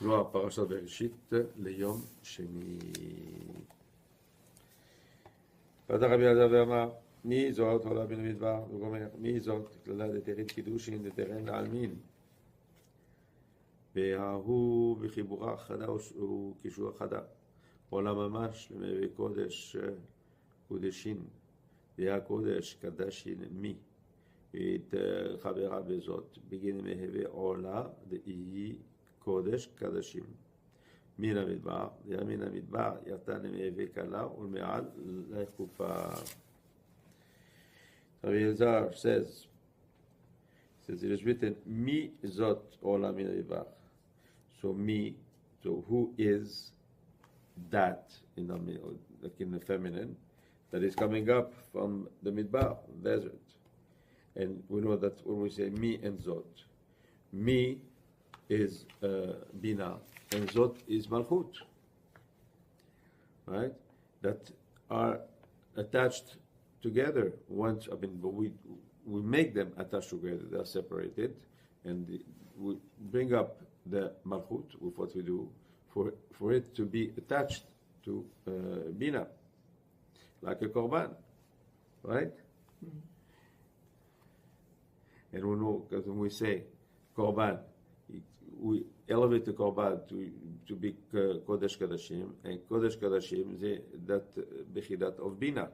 זוהר, פרשת בראשית ליום שני. פתח רבי אלעזר ואמר, מי זאת עולה מן המדבר? הוא אומר, מי זאת כללה דתרין קידושין דתרין לעלמין? וההוא בחיבורה חדה הוא קישור חדה. עולה ממש למי קודש קודשין. והקודש קדשין מי. את חברה בזאת בגין מהווה עולה דהי קודש קדשים. מן המדבר, מן המדבר ירתה למהווה קלה ולמעל לחופה. Rabbi Elazar says it is written, Mi zot ola min hamidbar. So who is that in the like in the feminine that is coming up from the midbar, desert? And we know that when we say mi and zot, mi is Binah and zot is Malkut, right? That are attached together. Once, we make them attached together. They are separated, and we bring up the Malkut with what we do for it to be attached to Binah, like a korban, right? Mm-hmm. And we know, because when we say korban, we elevate the korban to be kodesh kadashim, and kodesh kadashim is that bechidat of Binah,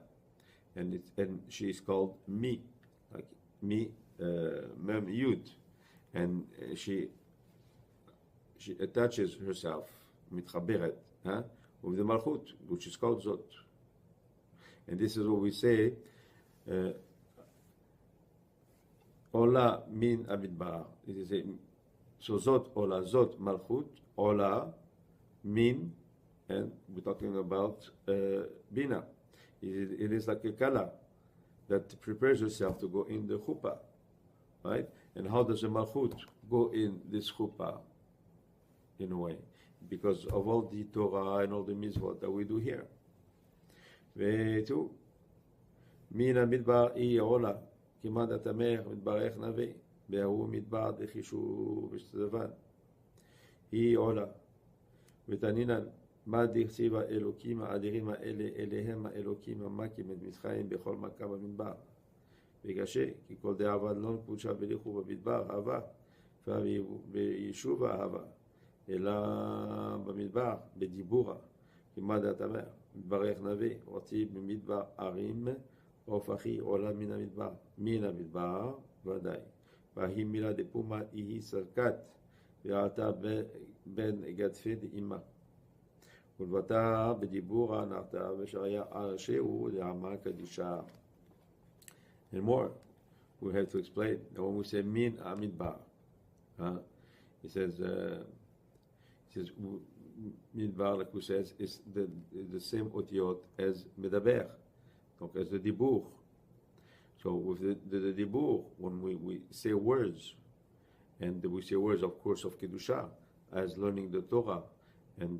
and she is called mi, like mi mem yud, and she attaches herself mitchaberet with the malchut, which is called zot, and this is what we say. Ola min amidbar. It is so zot ola, zot malchut, ola min, and we're talking about bina. It is like a kala that prepares herself to go in the chuppah, right? And how does the malchut go in this chuppah? In a way, because of all the Torah and all the mitzvot that we do here. Ve'tu min amidbar I ola. כמעט התמך מתברך נביא, בהוא מדבר דחישו ושתדבן. היא עולה. ותנינן, מה דכתיב האלוקים האדירים האלה, אליהם האלוקים המקים את מצרים בכל מכה במדבר. וגשה, כי כל דאבה לא קודשה בליכו במדבר, אהבה, ויישוב אהבה, אלא במדבר, בדיבורה, כמעט התמך, מתברך נביא, אותי במדבר ערים, הופכי עולה מן המדבר ודאי. והיא מילה דפומה היא סרקת, ועלתה בין גדפי דאימה. ולבטה בדיבורה נעתה, ושהיה ערשהו לעמה קדישה. And more, we have to explain that when we say min amidbar, it says midbar, like we says, is the same otiot as medaber. Okay, as the dibur. So with the dibur, when we say words, and we say words, of course, of kedusha, as learning the Torah, and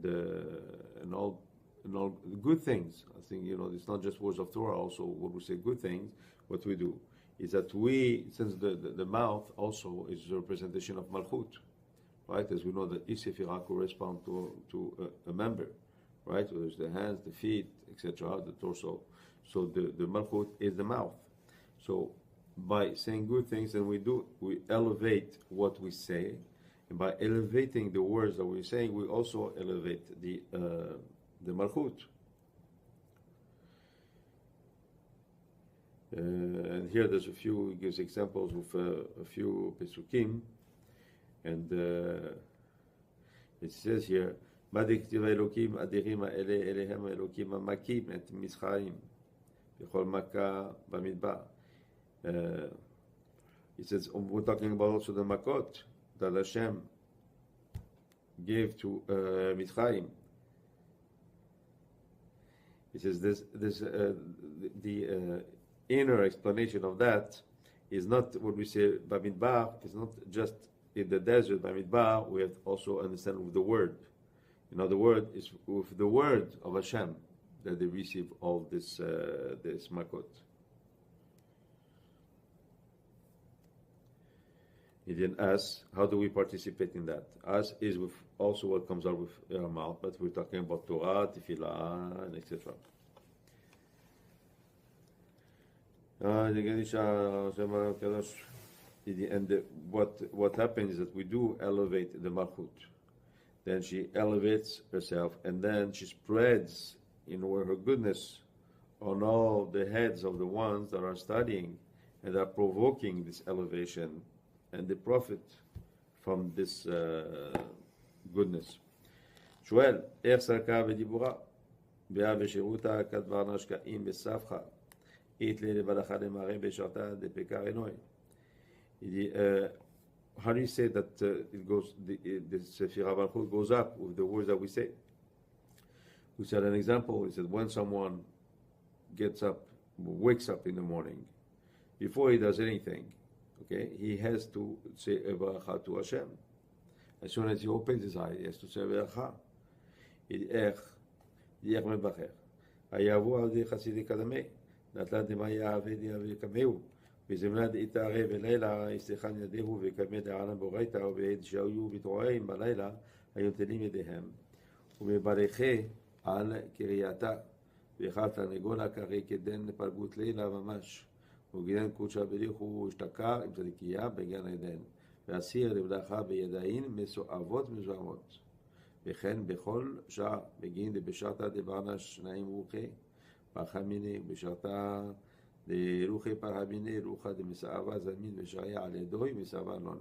all the good things. I think it's not just words of Torah. Also, when we say good things, what we do is that since the mouth also is a representation of malchut, right? As we know that each sephirah corresponds to a member, right? So there's the hands, the feet, etc., the torso. So the malchut is the mouth. So by saying good things, then we elevate what we say, and by elevating the words that we're saying, we also elevate the malchut. And here there's he gives examples with a few pesukim, and it says here, "Madiktiv Elokim adirim ele elehem Elokim amakim et mischaim." בכל מכה במדבר. It says, we're talking about also the makot that Hashem gave to Mitzrayim. It says the inner explanation of that is not what we say Bamidbar, it's not just in the desert Bamidbar, we have to also understand with the word. In other words, it's with the word of Hashem that they receive all this makot. He didn't ask, how do we participate in that? Ask is with also what comes out with our mouth, but we're talking about Torah, Tefillah, and etc. And what happens is that we do elevate the Malkut. Then she elevates herself, and then she spreads her goodness on all the heads of the ones that are studying and are provoking this elevation and the profit from this goodness. שואל, איך סרקה ודיבורה? ביה ושירותה כדבר נשקעים בספחה. אית לי לבלחה למראה בשרתה דפקה רנוי. How do you say that it goes, the Sefirah Malchut goes up with the words that we say? We said an example. We said when someone wakes up in the morning, before he does anything, okay, he has to say a beracha to Hashem. As soon as he opens his eyes, he has to say a beracha. Yech mebacher. Hayavu al di chasidi kadamei. Natan demaya avedi avikameu. בזמנת יתערב בלילה, יסתכן ידיהו ויקמא דעלם בורייתא, ובעת שהיו מתעוררים בלילה, היו נטלים ידיהם, ומברכי על קרייתה, ואחת הנגולה קרי כדן פלגות לילה ממש, וגידן קודשה בריחו השתקע עם צדיקיה בגן עדן, ואסיר לבלחה בידיים מסועבות מזוהמות, וכן בכל שעה בגין דבשרתא דברנה שניים רוחי, פחמיני בשרתא לרוחי פרהמיני רוחה דמסעבה זמין ושעיה על ידוי מסעבה לון.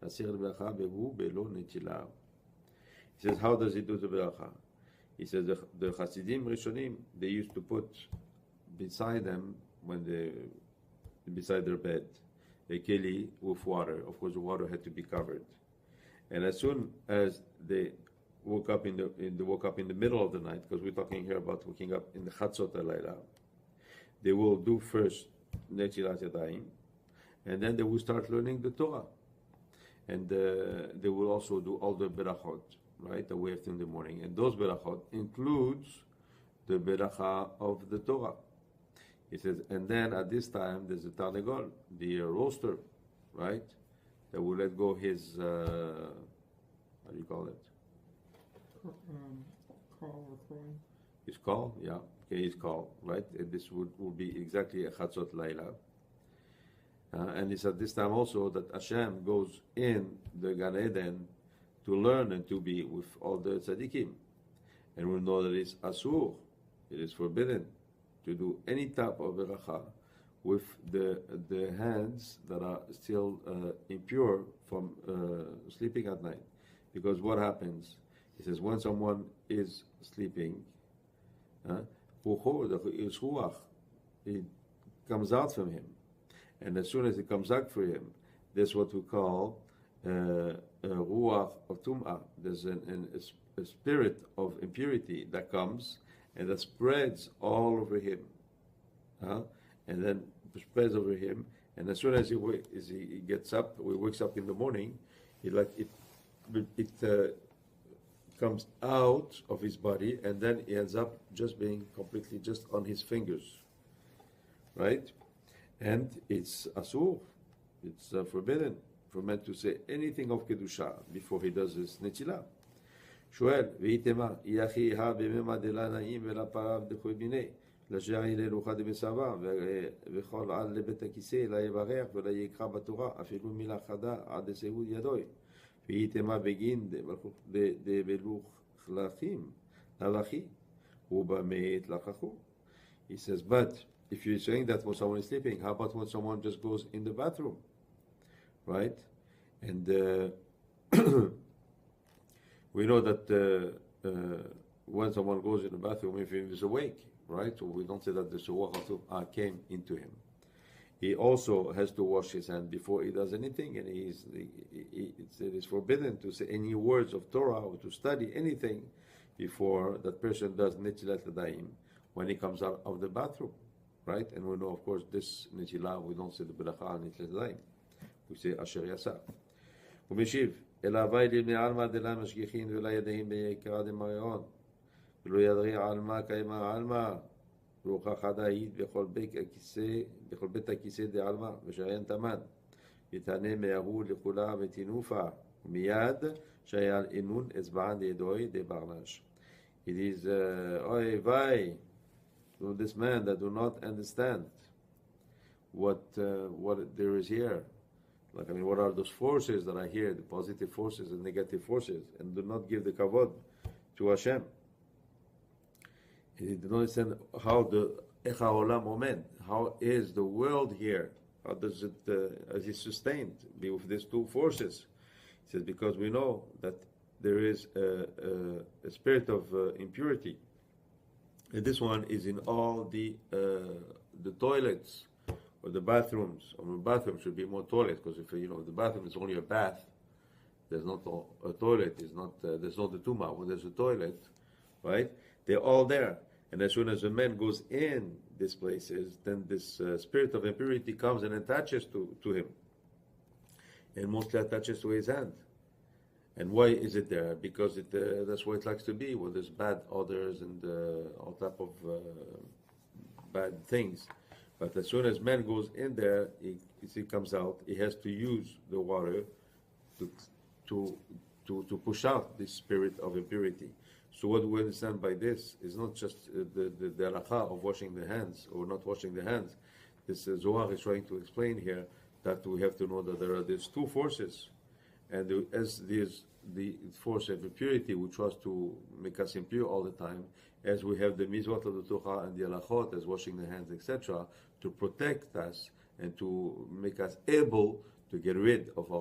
אסיר לברכה והוא בלא נטילה. He says, how does he do the bracha? He says, the Hasidim Rishonim, they used to put beside them, beside their bed, a keli with water. Of course, the water had to be covered. And as soon as they woke up in the middle of the night, because we're talking here about waking up in the Chatzot HaLayla, they will do first Netilat Yadayim, and then they will start learning the Torah. And they will also do all the berachot, right, that we have to in the morning. And those berachot includes the beracha of the Torah. He says, and then at this time there's a tarnegol, the roaster, right, that will let go his, how do you call it? Call or crowing. His call, yeah. Okay, his call, right? And this would be exactly a Chatzot Laila. And it's at this time also that Hashem goes in the Gan Eden to learn and to be with all the tzaddikim. And we know that it's asur, it is forbidden to do any type of beracha with the hands that are still impure from sleeping at night. Because what happens, he says, when someone is sleeping, it comes out from him. And as soon as it comes out from him, that's what we call ruach of tum'ah. There's a spirit of impurity that comes and that spreads all over him. And then spreads over him. And as soon as he gets up, he wakes up in the morning, it comes out of his body, and then he ends up just being completely just on his fingers, right? And it's asur, it's forbidden for man to say anything of kedusha before he does his netilah. שואל, ויתמה, יחי בממה דלה נעים ולפריו דחוי ביני, לשעי לרוחה דמסבה, וכל על לבית הכיסא, לה יברך ולה יקרא בתורה, אפילו מילה חדה עד לסיהוד ידוי. ויתמה בגין דבלוך חלכים, הלכי, ובמת לחכו. He says, but if you're saying that when someone is sleeping, how about when someone just goes in the bathroom, right? And we know that when someone goes in the bathroom, if he is awake, right? So we don't say that the ruach came into him. He also has to wash his hand before he does anything, and it is forbidden to say any words of Torah or to study anything before that person does netilat yadayim when he comes out of the bathroom, right? And we know, of course, this netilah, we don't say the beracha on netilat yadayim. We say asher yasa. ומשיב, אלא הווי לבני עלמא דלה משגיחין ולא ידעים ביקרא דמריון ולא ידעי עלמא קיימא עלמא רוחה חדה היד בכל בית הכיסא דעלמא ושריין תמן יתענה מההוא לכולה ותינופה, ומיד שהיה על אינון אצבען לידוי דברנש. It is, oy vay, to this man that do not understand what there is here. Like, I mean, what are those forces that are here, the positive forces and negative forces, and do not give the kavod to Hashem. He did not understand how the Ech HaOlam Omed, how is the world here? How does it, is it sustained with these two forces? He says, because we know that there is a spirit of impurity. And this one is in all the toilets or the bathrooms. Or the bathroom should be more toilets, because if the bathroom is only a bath, there's not a toilet. Is not there's not the tuma. When there's a toilet, right? They're all there. And as soon as a man goes in these places, then this spirit of impurity comes and attaches to him, and mostly attaches to his hand. And why is it there? Because that's where it likes to be, where there's bad odors and all type of bad things. But as soon as man goes in there, he comes out. He has to use the water to push out this spirit of impurity. So what we understand by this is not just the halakha of washing the hands or not washing the hands. This Zohar is trying to explain here that we have to know that there are these two forces. And as the force of impurity, which was to make us impure all the time, as we have the mizvot of the Torah and the halachot, as washing the hands, etc., to protect us and to make us able to get rid of our